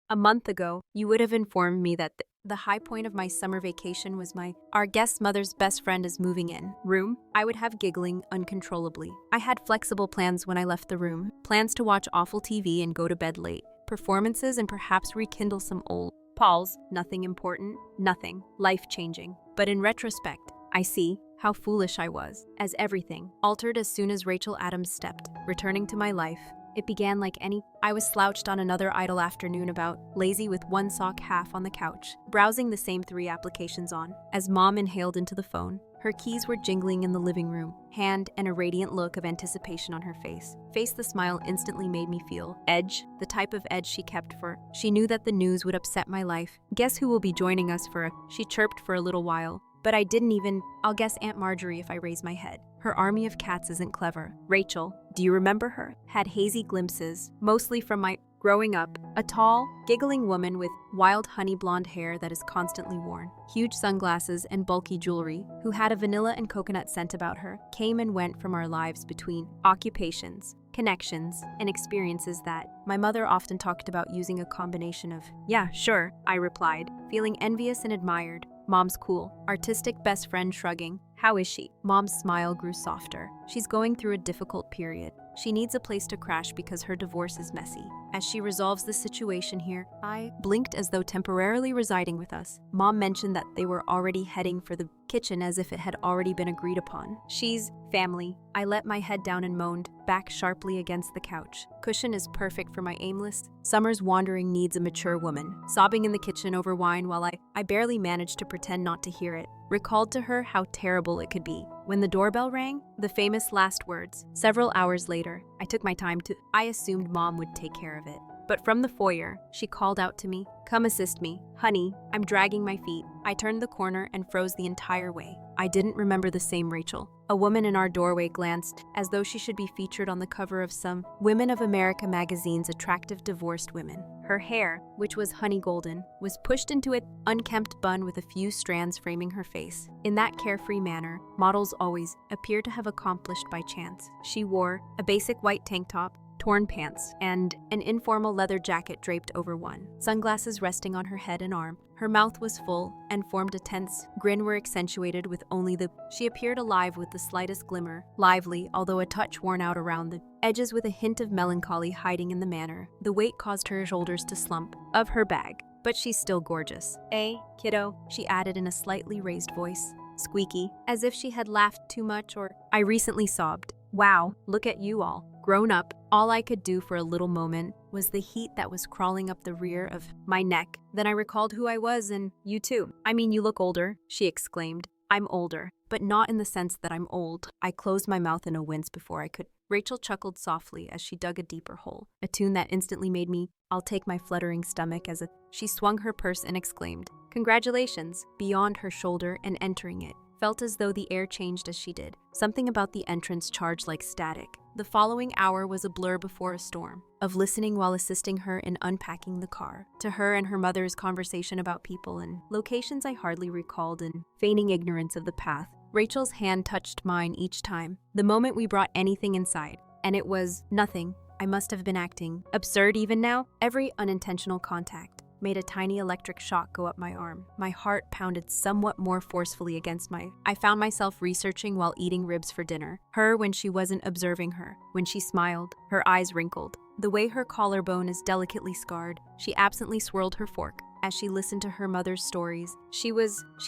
A month ago, you would have informed me that the high point of my summer vacation was our guest mother's best friend is moving in. Room? I would have giggling uncontrollably. I had flexible plans when I left the room. Plans to watch awful TV and go to bed late. Performances and perhaps rekindle some old Pauls. Nothing important. Nothing life-changing. But in retrospect, I see how foolish I was, as everything altered as soon as Rachel Adams stepped, returning to my life. It began like I was slouched on another idle afternoon about, lazy with one sock half on the couch, browsing the same 3 applications on, as Mom inhaled into the phone. Her keys were jingling in the living room, hand and a radiant look of anticipation on her face. The smile instantly made me feel edge, the type of edge she kept for. She knew that the news would upset my life. Guess who will be joining us she chirped for a little while. But I didn't even, I'll guess Aunt Marjorie if I raise my head. Her army of cats isn't clever. Rachel, do you remember her? Had hazy glimpses, mostly from my growing up. A tall, giggling woman with wild honey blonde hair that is constantly worn, huge sunglasses and bulky jewelry, who had a vanilla and coconut scent about her, came and went from our lives between occupations, connections, and experiences that my mother often talked about using a combination of. Yeah, sure, I replied, feeling envious and admired. Mom's cool. Artistic best friend shrugging. How is she? Mom's smile grew softer. She's going through a difficult period. She needs a place to crash because her divorce is messy. As she resolves the situation here, I blinked as though temporarily residing with us. Mom mentioned that they were already heading for the kitchen as if it had already been agreed upon. She's family. I let my head down and moaned, back sharply against the couch. Cushion is perfect for my aimless summer's wandering needs a mature woman. Sobbing in the kitchen over wine while I barely managed to pretend not to hear it. Recalled to her how terrible it could be. When the doorbell rang, the famous last words. Several hours later, I took my time I assumed Mom would take care of it. But from the foyer, she called out to me, "Come assist me. Honey, I'm dragging my feet." I turned the corner and froze the entire way. I didn't remember the same Rachel. A woman in our doorway glanced, as though she should be featured on the cover of some Women of America magazine's attractive divorced women. Her hair, which was honey golden, was pushed into an unkempt bun with a few strands framing her face. In that carefree manner, models always appear to have accomplished by chance. She wore a basic white tank top, torn pants, and an informal leather jacket draped over one, sunglasses resting on her head and arm. Her mouth was full and formed a tense grin were accentuated with only She appeared alive with the slightest glimmer, lively, although a touch worn out around the edges with a hint of melancholy hiding in the manner. The weight caused her shoulders to slump, of her bag. But she's still gorgeous. Eh, kiddo? She added in a slightly raised voice, squeaky, as if she had laughed too much or. I recently sobbed. Wow, look at you all. Grown up, all I could do for a little moment was the heat that was crawling up the rear of my neck. Then I recalled who I was and you too. I mean, you look older, she exclaimed. I'm older, but not in the sense that I'm old. I closed my mouth in a wince before I could. Rachel chuckled softly as she dug a deeper hole, a tune that instantly made me, I'll take my fluttering stomach as she swung her purse and exclaimed, "Congratulations," beyond her shoulder and entering it. Felt as though the air changed as she did. Something about the entrance charged like static. The following hour was a blur before a storm, of listening while assisting her in unpacking the car, to her and her mother's conversation about people and locations I hardly recalled and feigning ignorance of the path. Rachel's hand touched mine each time, the moment we brought anything inside, and it was nothing. I must have been acting absurd even now. Every unintentional contact made a tiny electric shock go up my arm. My heart pounded somewhat more forcefully against I found myself researching while eating ribs for dinner. Her when she wasn't observing her. When she smiled, her eyes wrinkled. The way her collarbone is delicately scarred. She absently swirled her fork. As she listened to her mother's stories, she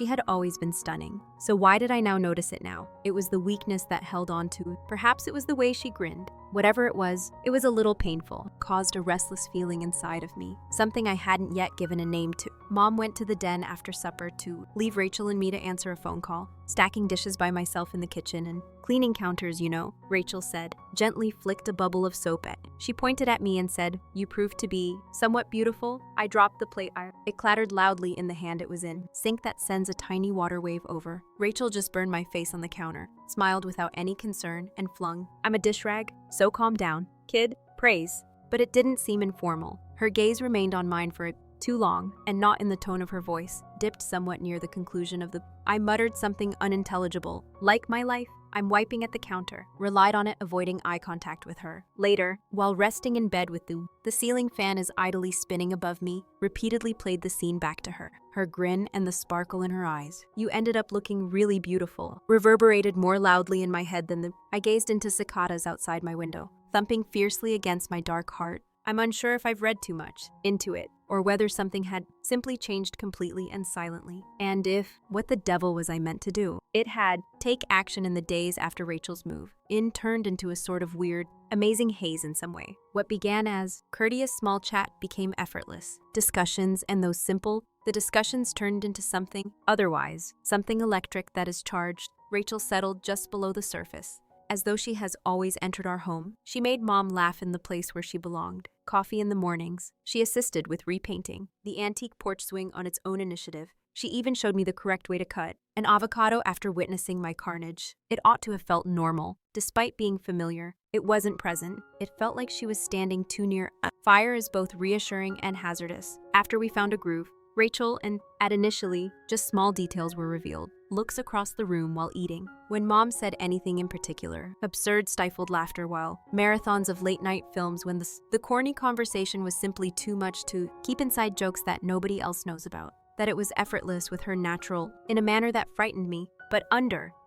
had always been stunning. So why did I now notice it now? It was the weakness that held on to it. Perhaps it was the way she grinned. Whatever it was a little painful, caused a restless feeling inside of me, something I hadn't yet given a name to. Mom went to the den after supper to leave Rachel and me to answer a phone call, stacking dishes by myself in the kitchen and cleaning counters, you know, Rachel said, gently flicked a bubble of soap at. She pointed at me and said, "You proved to be somewhat beautiful." I dropped the plate. It clattered loudly in the hand it was in, sink that sends a tiny water wave over. Rachel just burned my face on the counter, smiled without any concern, and flung, "I'm a dish rag, so calm down, kid." Praise. But it didn't seem informal. Her gaze remained on mine for too long, and not in the tone of her voice, dipped somewhat near the conclusion of I muttered something unintelligible. Like my life? I'm wiping at the counter, relied on it, avoiding eye contact with her. Later, while resting in bed with the ceiling fan is idly spinning above me, repeatedly played the scene back to her. Her grin and the sparkle in her eyes. You ended up looking really beautiful, reverberated more loudly in my head than I gazed into cicadas outside my window, thumping fiercely against my dark heart. I'm unsure if I've read too much into it, or whether something had simply changed completely and silently. And what the devil was I meant to do? It had take action in the days after Rachel's move. Turned into a sort of weird, amazing haze in some way. What began as courteous small chat became effortless. Discussions and the discussions turned into something otherwise, something electric that is charged. Rachel settled just below the surface, as though she has always entered our home. She made Mom laugh in the place where she belonged. Coffee in the mornings. She assisted with repainting the antique porch swing on its own initiative. She even showed me the correct way to cut an avocado after witnessing my carnage. It ought to have felt normal. Despite being familiar, it wasn't present. It felt like she was standing too near. Fire is both reassuring and hazardous. After we found a groove, Rachel and initially, just small details were revealed. Looks across the room while eating. When Mom said anything in particular, absurd stifled laughter, while marathons of late-night films when the corny conversation was simply too much to keep inside, jokes that nobody else knows about. That it was effortless with her, natural, in a manner that frightened me. But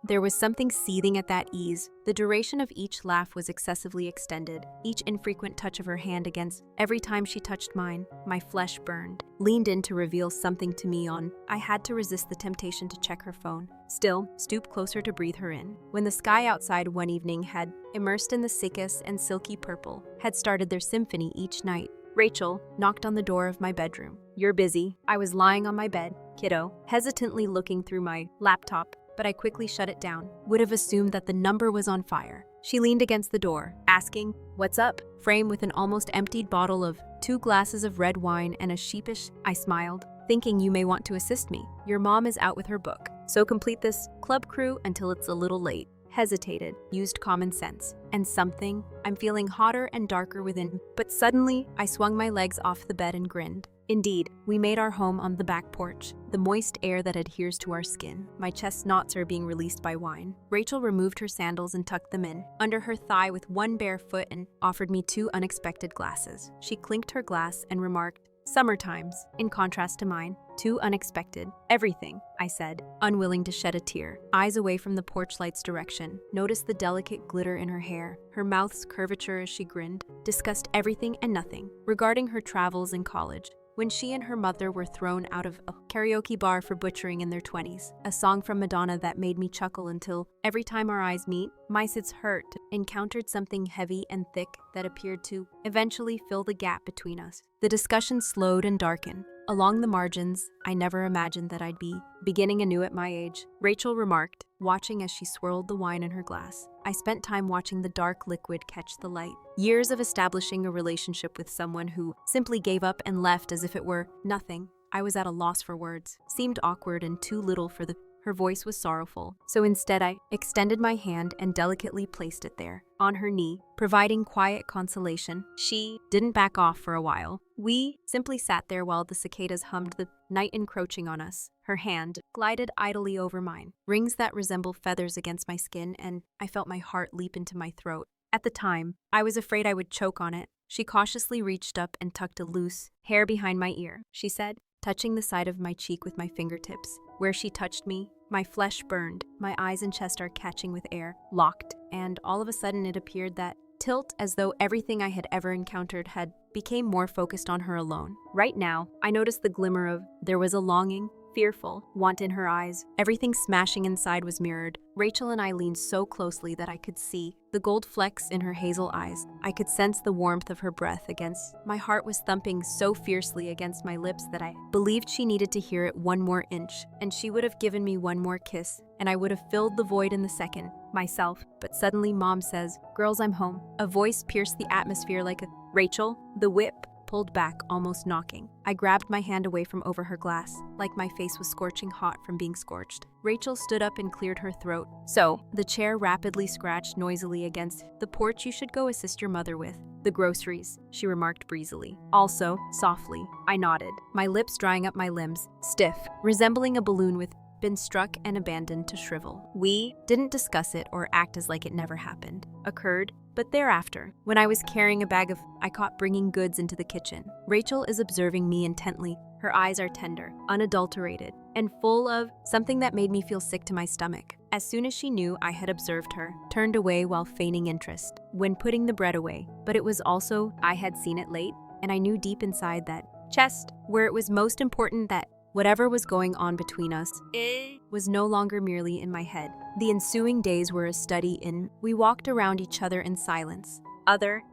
there was something seething at that ease. The duration of each laugh was excessively extended. Each infrequent touch of her hand against every time she touched mine, my flesh burned. Leaned in to reveal something to me I had to resist the temptation to check her phone. Still, stooped closer to breathe her in. When the sky outside one evening had, immersed in the sickest and silky purple, had started their symphony each night, Rachel knocked on the door of my bedroom. "You're busy." I was lying on my bed, kiddo, hesitantly looking through my laptop, but I quickly shut it down. Would have assumed that the number was on fire. She leaned against the door, asking, "What's up?" Frame with an almost emptied bottle of 2 glasses of red wine and a sheepish, I smiled, thinking you may want to assist me. Your mom is out with her book, so complete this club crew until it's a little late. Hesitated, used common sense, and something. I'm feeling hotter and darker within, but suddenly I swung my legs off the bed and grinned. Indeed, we made our home on the back porch, the moist air that adheres to our skin. My chest knots are being released by wine. Rachel removed her sandals and tucked them in under her thigh with one bare foot and offered me 2 unexpected glasses. She clinked her glass and remarked, "Summer times," in contrast to mine. "Too unexpected." "Everything," I said, unwilling to shed a tear. Eyes away from the porch light's direction. Noticed the delicate glitter in her hair, her mouth's curvature as she grinned. Discussed everything and nothing regarding her travels in college. When she and her mother were thrown out of a karaoke bar for butchering in their 20s, a song from Madonna that made me chuckle until, every time our eyes meet, my sids hurt, encountered something heavy and thick that appeared to eventually fill the gap between us. The discussion slowed and darkened. Along the margins, I never imagined that I'd be beginning anew at my age. Rachel remarked, watching as she swirled the wine in her glass. I spent time watching the dark liquid catch the light. Years of establishing a relationship with someone who simply gave up and left as if it were nothing. I was at a loss for words. Seemed awkward and too little for Her voice was sorrowful, so instead I extended my hand and delicately placed it there, on her knee, providing quiet consolation. She didn't back off for a while. We simply sat there while the cicadas hummed, the night encroaching on us. Her hand glided idly over mine, rings that resembled feathers against my skin, and I felt my heart leap into my throat. At the time, I was afraid I would choke on it. She cautiously reached up and tucked a loose hair behind my ear, she said, touching the side of my cheek with my fingertips. Where she touched me, my flesh burned, my eyes and chest are catching with air, locked, and all of a sudden it appeared that tilt, as though everything I had ever encountered had became more focused on her alone. Right now, I noticed the glimmer of, there was a longing, fearful, want in her eyes. Everything smashing inside was mirrored. Rachel and I leaned so closely that I could see the gold flecks in her hazel eyes. I could sense the warmth of her breath against. My heart was thumping so fiercely against my lips that I believed she needed to hear it one more inch, and she would have given me one more kiss, and I would have filled the void in the second, myself. But suddenly Mom says, "Girls, I'm home." A voice pierced the atmosphere like a Rachel, the whip pulled back, almost knocking. I grabbed my hand away from over her glass, like my face was scorching hot from being scorched. Rachel stood up and cleared her throat. "So," the chair rapidly scratched noisily against the porch, "you should go assist your mother with the groceries," she remarked breezily. "Also, softly." I nodded, my lips drying up, my limbs stiff, resembling a balloon with been struck and abandoned to shrivel. We didn't discuss it or act as like it never happened. Occurred, but thereafter, when I was carrying a bag of, I caught bringing goods into the kitchen. Rachel is observing me intently. Her eyes are tender, unadulterated, and full of something that made me feel sick to my stomach. As soon as she knew I had observed her, turned away while feigning interest when putting the bread away. But it was also, I had seen it late, and I knew deep inside that chest, where it was most important that whatever was going on between us, it was no longer merely in my head. The ensuing days were a study in, we walked around each other in silence,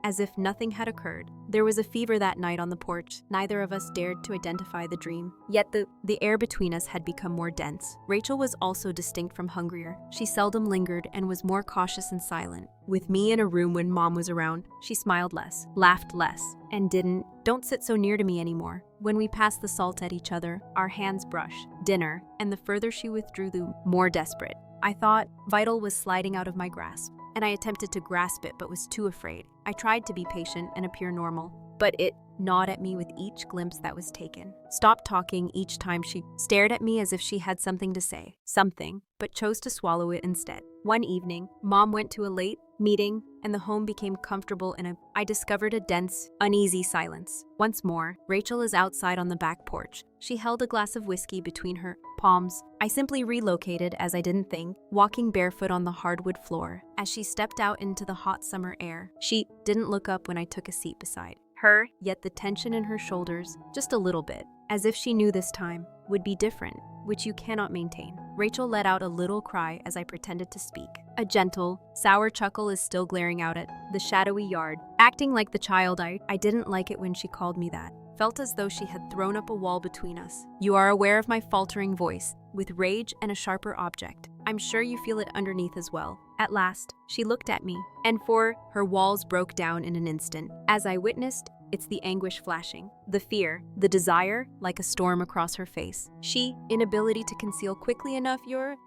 as if nothing had occurred. There was a fever that night on the porch. Neither of us dared to identify the dream. Yet the air between us had become more dense. Rachel was also distinct from hungrier. She seldom lingered and was more cautious and silent. With me in a room when Mom was around, she smiled less, laughed less, and don't sit so near to me anymore. When we passed the salt at each other, our hands brush, dinner, and the further she withdrew, the more desperate. I thought vital was sliding out of my grasp, and I attempted to grasp it but was too afraid. I tried to be patient and appear normal, but it gnawed at me with each glimpse that was taken. Stopped talking each time she stared at me as if she had something to say. Something, but chose to swallow it instead. One evening, Mom went to a late meeting, and the home became comfortable I discovered a dense, uneasy silence. Once more, Rachel is outside on the back porch. She held a glass of whiskey between her palms. I simply relocated as I didn't think, walking barefoot on the hardwood floor. As she stepped out into the hot summer air, she didn't look up when I took a seat beside her, yet the tension in her shoulders, just a little bit, as if she knew this time would be different, which you cannot maintain. Rachel let out a little cry as I pretended to speak. A gentle, sour chuckle is still glaring out at the shadowy yard. Acting like the child I didn't like it when she called me that. Felt as though she had thrown up a wall between us. You are aware of my faltering voice, with rage and a sharper object. I'm sure you feel it underneath as well. At last, she looked at me, and her walls broke down in an instant. As I witnessed, it's the anguish flashing, the fear, the desire, like a storm across her face. She, inability to conceal quickly enough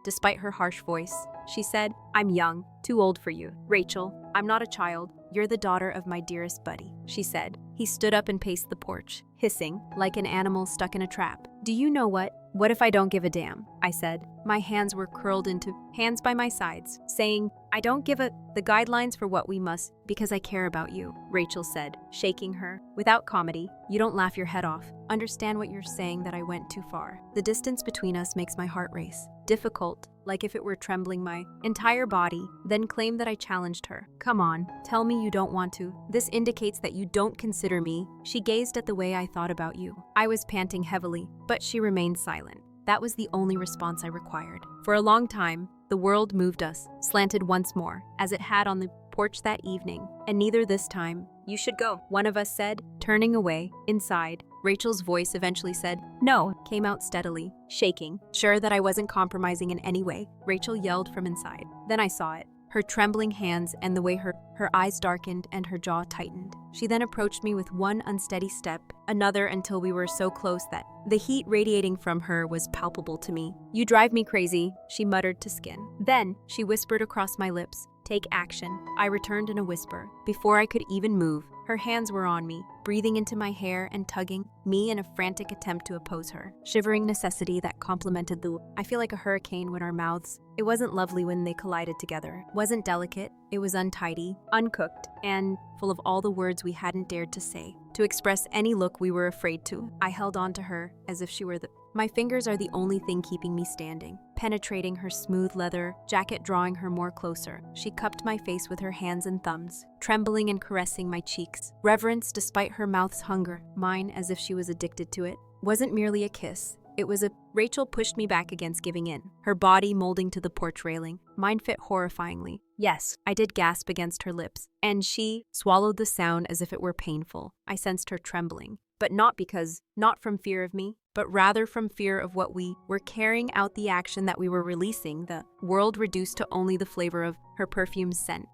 despite her harsh voice, she said, I'm young, too old for you. Rachel, I'm not a child. You're the daughter of my dearest buddy, she said. He stood up and paced the porch, hissing, like an animal stuck in a trap. Do you know what? What if I don't give a damn? I said. My hands were curled into hands by my sides, saying, I don't give the guidelines for what we must because I care about you, Rachel said, shaking her. Without comedy, you don't laugh your head off. Understand what you're saying that I went too far. The distance between us makes my heart race. Difficult, like if it were trembling my entire body, then claim that I challenged her. Come on, tell me you don't want to. This indicates that you don't consider me. She gazed at the way I thought about you. I was panting heavily, but she remained silent. That was the only response I required. For a long time, the world moved us, slanted once more, as it had on the porch that evening, and neither this time. You should go, one of us said, turning away. Inside, Rachel's voice eventually said, no, came out steadily, shaking, sure that I wasn't compromising in any way. Rachel yelled from inside. Then I saw it. Her trembling hands and the way her eyes darkened and her jaw tightened. She then approached me with one unsteady step, another until we were so close that the heat radiating from her was palpable to me. You drive me crazy, she muttered to Skin. Then, she whispered across my lips, take action. I returned in a whisper. Before I could even move, her hands were on me, breathing into my hair and tugging me in a frantic attempt to oppose her. Shivering necessity that complemented I feel like a hurricane when our mouths. It wasn't lovely when they collided together. Wasn't delicate. It was untidy, uncooked, and full of all the words we hadn't dared to say. To express any look we were afraid to. I held on to her as if she were my fingers are the only thing keeping me standing, penetrating her smooth leather jacket, drawing her more closer. She cupped my face with her hands and thumbs, trembling and caressing my cheeks. Reverence despite her mouth's hunger, mine as if she was addicted to it. Wasn't merely a kiss. It was Rachel pushed me back against giving in, her body molding to the porch railing. Mine fit horrifyingly. Yes, I did gasp against her lips, and she swallowed the sound as if it were painful. I sensed her trembling, but not from fear of me, but rather from fear of what we were carrying out, the action that we were releasing, the world reduced to only the flavor of her perfume's scent.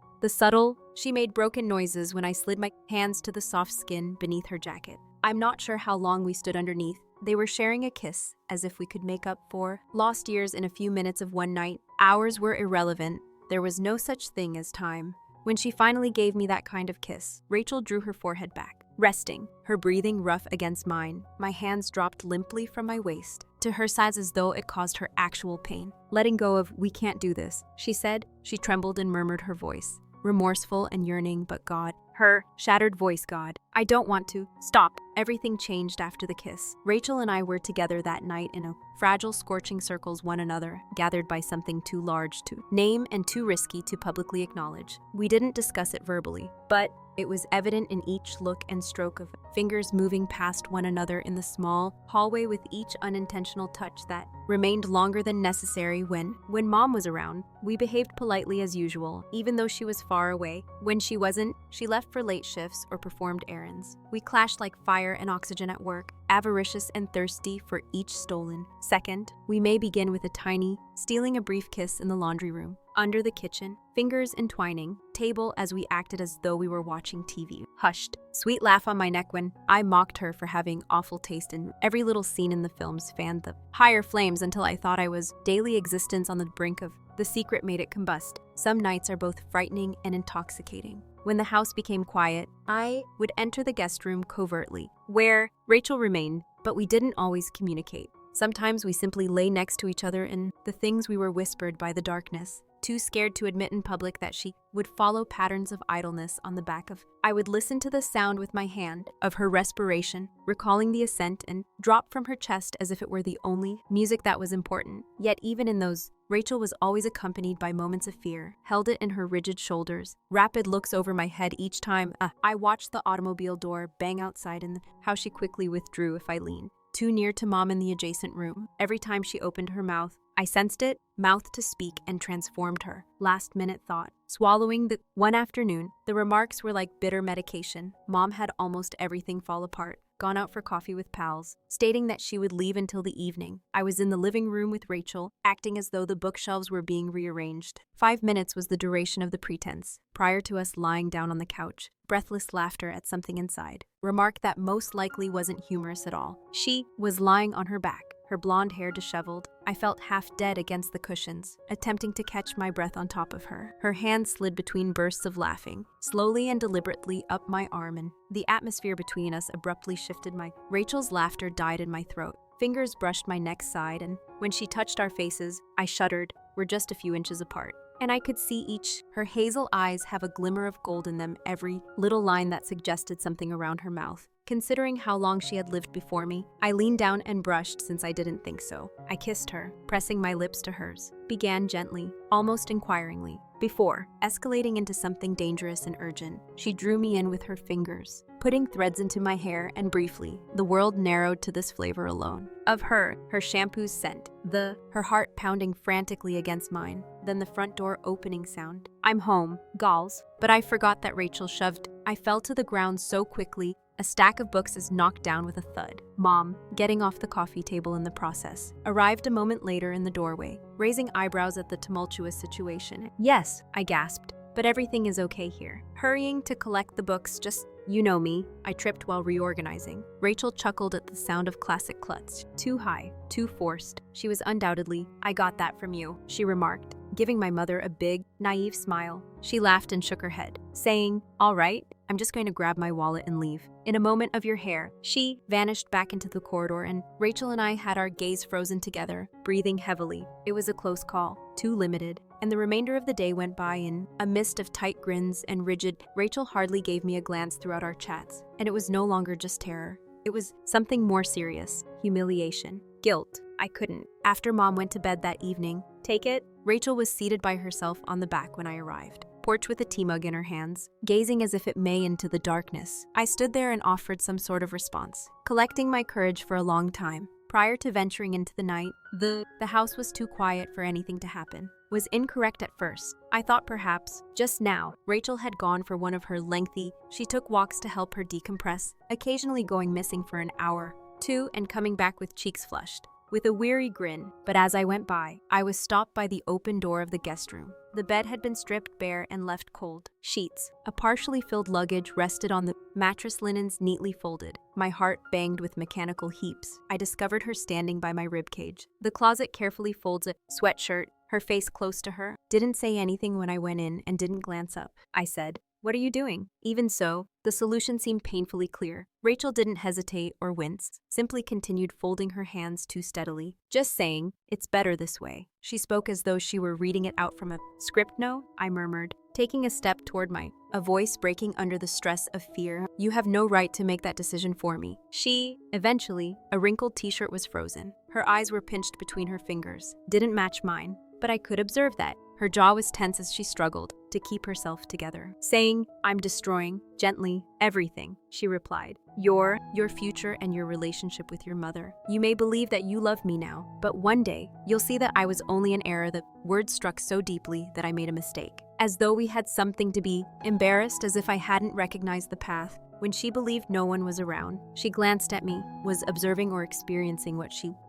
She made broken noises when I slid my hands to the soft skin beneath her jacket. I'm not sure how long we stood underneath. They were sharing a kiss, as if we could make up for lost years in a few minutes of one night. Hours were irrelevant. There was no such thing as time. When she finally gave me that kind of kiss, Rachel drew her forehead back. resting, her breathing rough against mine. My hands dropped limply from my waist to her sides as though it caused her actual pain. Letting go of, "We can't do this," she said. She trembled and murmured her voice, remorseful and yearning, but God. Her shattered voice, God. I don't want to. Stop. Everything changed after the kiss. Rachel and I were together that night in a fragile, scorching circles one another, gathered by something too large to name and too risky to publicly acknowledge. We didn't discuss it verbally, but it was evident in each look and stroke of fingers moving past one another in the small hallway, with each unintentional touch that remained longer than necessary. When Mom was around, we behaved politely as usual, even though she was far away. When she wasn't, she left for late shifts or performed errands. We clashed like fire and oxygen at work, avaricious and thirsty for each stolen second. We may begin with a tiny, stealing a brief kiss in the laundry room, under the kitchen, fingers entwining, table as we acted as though we were watching TV. Hushed, sweet laugh on my neck when I mocked her for having awful taste in every little scene in the films, fanned the higher flames until I thought I was daily existence on the brink of the secret made it combust. Some nights are both frightening and intoxicating. When the house became quiet, I would enter the guest room covertly, where Rachel remained, but we didn't always communicate. Sometimes we simply lay next to each other in the things we were whispered by the darkness, too scared to admit in public that she would follow patterns of idleness on the back of. I would listen to the sound with my hand of her respiration, recalling the ascent and drop from her chest as if it were the only music that was important. Yet even in those, Rachel was always accompanied by moments of fear, held it in her rigid shoulders, rapid looks over my head each time I watched the automobile door bang outside, and how she quickly withdrew if I leaned too near to Mom in the adjacent room. Every time she opened her mouth, I sensed it, mouthed to speak, and transformed her. Last-minute thought. Swallowing the one afternoon, the remarks were like bitter medication. Mom had almost everything fall apart. Gone out for coffee with pals, stating that she would leave until the evening. I was in the living room with Rachel, acting as though the bookshelves were being rearranged. 5 minutes was the duration of the pretense, prior to us lying down on the couch. Breathless laughter at something inside. Remark that most likely wasn't humorous at all. She was lying on her back, her blonde hair disheveled. I felt half dead against the cushions, attempting to catch my breath on top of her. Her hand slid between bursts of laughing, slowly and deliberately up my arm, and the atmosphere between us abruptly shifted. Rachel's laughter died in my throat. Fingers brushed my neck side, and when she touched our faces, I shuddered. We're just a few inches apart, and I could see each. Her hazel eyes have a glimmer of gold in them, every little line that suggested something around her mouth. Considering how long she had lived before me, I leaned down and brushed since I didn't think so. I kissed her, pressing my lips to hers. Began gently, almost inquiringly. Before escalating into something dangerous and urgent, she drew me in with her fingers, putting threads into my hair, and briefly, the world narrowed to this flavor alone. Of her shampoo's scent, her heart pounding frantically against mine, then the front door opening sound. I'm home, galls, but I forgot that Rachel shoved. I fell to the ground so quickly, a stack of books is knocked down with a thud. Mom, getting off the coffee table in the process, arrived a moment later in the doorway, raising eyebrows at the tumultuous situation. Yes, I gasped, but everything is okay here. Hurrying to collect the books, just, you know me. I tripped while reorganizing. Rachel chuckled at the sound of classic klutz. Too high, too forced. She was undoubtedly, I got that from you, she remarked, giving my mother a big, naive smile. She laughed and shook her head, saying, all right, I'm just going to grab my wallet and leave. In a moment of your hair, she vanished back into the corridor, and Rachel and I had our gaze frozen together, breathing heavily. It was a close call, too limited, and the remainder of the day went by in a mist of tight grins and rigid. Rachel hardly gave me a glance throughout our chats, and it was no longer just terror. It was something more serious, humiliation, guilt. I couldn't. After Mom went to bed that evening, take it, Rachel was seated by herself on the back when I arrived. Porch with a tea mug in her hands, gazing as if it may into the darkness. I stood there and offered some sort of response, collecting my courage for a long time. Prior to venturing into the night, the house was too quiet for anything to happen. Was incorrect at first. I thought perhaps, just now, Rachel had gone for one of her she took walks to help her decompress, occasionally going missing for an hour, 2, and coming back with cheeks flushed, with a weary grin. But as I went by, I was stopped by the open door of the guest room. The bed had been stripped bare and left cold. Sheets, a partially filled luggage rested on the mattress, linens neatly folded. My heart banged with mechanical heaps. I discovered her standing by my ribcage. The closet carefully folds a sweatshirt, her face close to her. Didn't say anything when I went in and didn't glance up. I said, What are you doing? Even so, the solution seemed painfully clear. Rachel didn't hesitate or wince, simply continued folding her hands too steadily. Just saying, it's better this way. She spoke as though she were reading it out from a script. No, I murmured, taking a step toward a voice breaking under the stress of fear. You have no right to make that decision for me. Eventually, a wrinkled t-shirt was frozen. Her eyes were pinched between her fingers. Didn't match mine, but I could observe that. Her jaw was tense as she struggled to keep herself together. Saying, I'm destroying, gently, everything, she replied. Your future and your relationship with your mother. You may believe that you love me now, but one day, you'll see that I was only an error. The words struck so deeply that I made a mistake. As though we had something to be embarrassed, as if I hadn't recognized the path. When she believed no one was around, she glanced at me, was observing or experiencing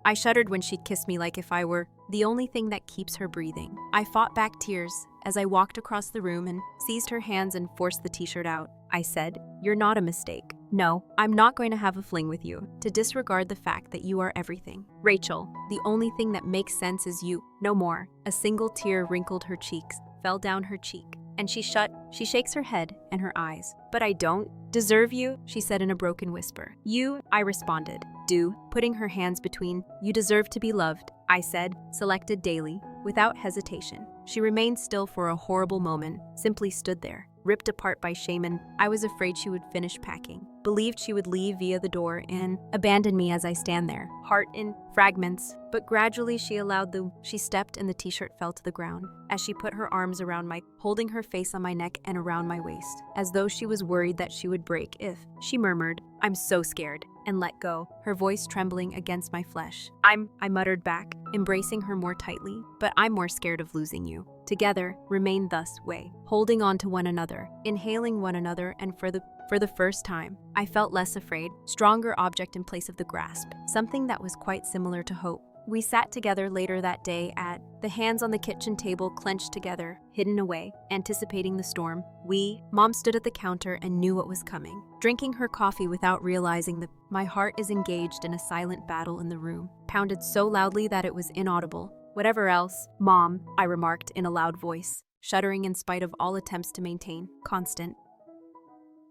I shuddered when she'd kiss me like if I were the only thing that keeps her breathing. I fought back tears as I walked across the room and seized her hands and forced the t-shirt out. I said, you're not a mistake. No, I'm not going to have a fling with you, to disregard the fact that you are everything. Rachel, the only thing that makes sense is you. No more. A single tear wrinkled her cheeks, fell down her cheek. And she shakes her head and her eyes. But I don't deserve you, she said in a broken whisper. You, I responded, do, putting her hands between. You deserve to be loved, I said, selected daily, without hesitation. She remained still for a horrible moment, simply stood there, ripped apart by shame, and I was afraid she would finish packing. Believed she would leave via the door and abandon me as I stand there, heart in fragments. But gradually she stepped and the t-shirt fell to the ground as she put her arms around holding her face on my neck and around my waist, as though she was worried that she would break if she murmured, I'm so scared, and let go, her voice trembling against my flesh. I muttered back, embracing her more tightly, but I'm more scared of losing you. Together, remained thus way, holding on to one another, inhaling one another, and for the first time, I felt less afraid, stronger object in place of the grasp, something that was quite similar to hope. We sat together later that day the hands on the kitchen table clenched together, hidden away, anticipating the storm. Mom stood at the counter and knew what was coming, drinking her coffee without realizing that my heart is engaged in a silent battle in the room, pounded so loudly that it was inaudible. Whatever else, Mom, I remarked in a loud voice, shuddering in spite of all attempts to maintain constant.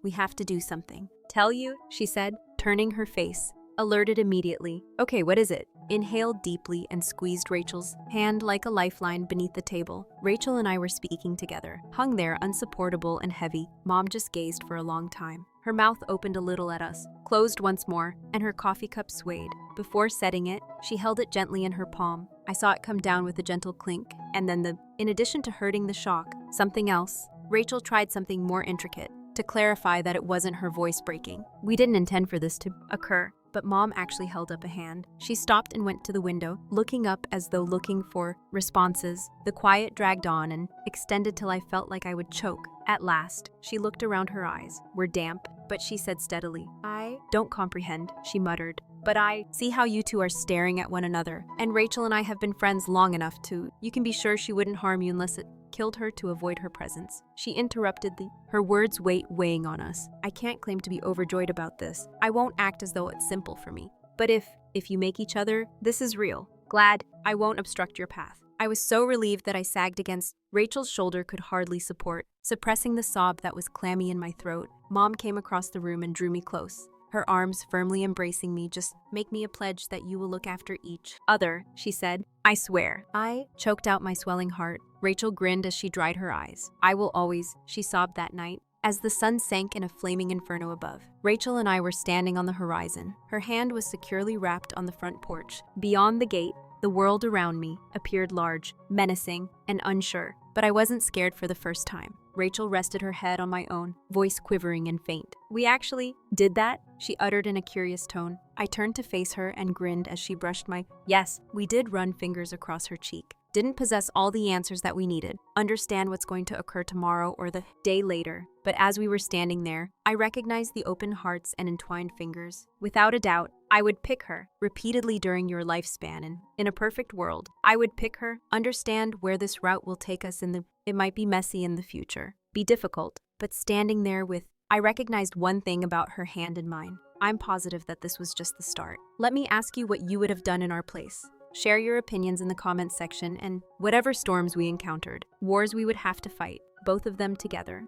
We have to do something. Tell you, she said, turning her face. Alerted immediately. Okay, what is it? Inhaled deeply and squeezed Rachel's hand like a lifeline beneath the table. Rachel and I were speaking together, hung there unsupportable and heavy. Mom just gazed for a long time. Her mouth opened a little at us, closed once more, and her coffee cup swayed. Before setting it, she held it gently in her palm. I saw it come down with a gentle clink, and then in addition to hurting the shock, something else. Rachel tried something more intricate, to clarify that it wasn't her voice breaking. We didn't intend for this to occur. But Mom actually held up a hand. She stopped and went to the window, looking up as though looking for responses. The quiet dragged on and extended till I felt like I would choke. At last, she looked around. Her eyes were damp, but she said steadily, I don't comprehend, she muttered. But I see how you two are staring at one another. And Rachel and I have been friends long enough you can be sure she wouldn't harm you unless it killed her to avoid her presence. She interrupted her words weighing on us. I can't claim to be overjoyed about this. I won't act as though it's simple for me. But if you make each other, this is real. Glad I won't obstruct your path. I was so relieved that I sagged against Rachel's shoulder could hardly support, suppressing the sob that was clammy in my throat. Mom came across the room and drew me close. Her arms firmly embracing me. Just make me a pledge that you will look after each other, she said. I swear. I choked out my swelling heart. Rachel grinned as she dried her eyes. I will always, she sobbed that night. As the sun sank in a flaming inferno above, Rachel and I were standing on the horizon. Her hand was securely wrapped on the front porch. Beyond the gate, the world around me appeared large, menacing, and unsure. But I wasn't scared for the first time. Rachel rested her head on my own, voice quivering and faint. We actually did that? She uttered in a curious tone. I turned to face her and grinned as she brushed Yes, we did run fingers across her cheek. Didn't possess all the answers that we needed, understand what's going to occur tomorrow or the day later. But as we were standing there, I recognized the open hearts and entwined fingers. Without a doubt, I would pick her repeatedly during your lifespan, and in a perfect world, I would pick her, understand where this route will take us it might be messy in the future, be difficult, but standing there I recognized one thing about her hand in mine. I'm positive that this was just the start. Let me ask you what you would have done in our place. Share your opinions in the comments section and whatever storms we encountered, wars we would have to fight, both of them together.